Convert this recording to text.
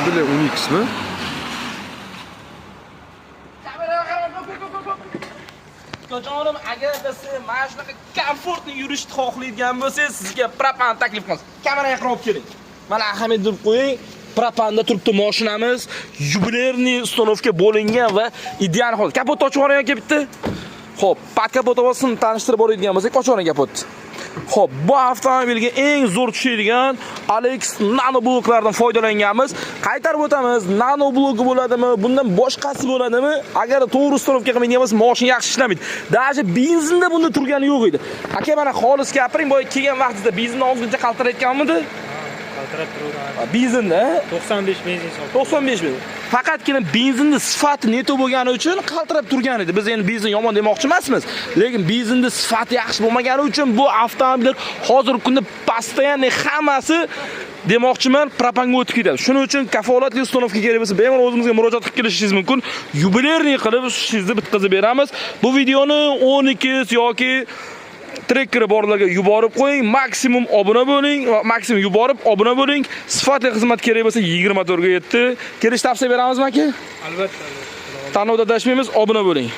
Jubilee 10X mi? Jonim, agar siz mana shunaqa komfortli yurishni xohlaydigan bo'lsangiz, sizga propan taklif qilamiz. Kameraga qirib keling. Mana ahamiyat berib qo'ying. Propanda turibdi mashinamiz, yubilerniy uстановка bo'lingan va ideal hol. Kapot ochib yuboring bitta. Xo'p, pat kapot ovosini tanishtirib boradigan bo'lsak, ochib yuboring kapotni. Xo'p, bu avtomobilga eng zo'r tushadigan Alex nano bloklardan foydalanganmiz. Qaytarib o'tamiz, nano bloki bo'ladimi, bundan boshqasi bo'ladimi? Agar to'g'ri uстановка qilmagan bo'lsa, mashina yaxshi ishlamaydi. Даже benzinda bunda turgani yo'q edi. Aka, mana xolis gapiring, boya kelgan vaqtida benzinni og'zgacha qaltirayotganmidi? Qaltirab turadi. Benzinda 95 benzin so'radi. 95 ming. Faqatgina benzinning sifati neto bo'lgani uchun qaltirab turgan edi. Biz endi benzin yomon demoqchi emasmiz, lekin benzinning sifati yaxshi bo'lmagani uchun bu avtomobillar hozirgi kunda постоянный hammasi demoqchiman propanga o'tib ketadi. Shuning uchun kafolatli uстановка kerak bo'lsa, bemalol o'zimizga murojaat qilib kelishingiz mumkin. Yubilerniy qilib ishingizni bitkazib beramiz. Bu videoni 12 yoki trekkeri borlarga yuborib qo'ying, maksimum obuna bo'ling, maksimum yuborib obuna bo'ling. Sifatli xizmat kerak bo'lsa 24 ga yetdi. Kelish tavsiya beramizmi aka? Albatta. Tanlovda adashmaymiz, obuna bo'ling.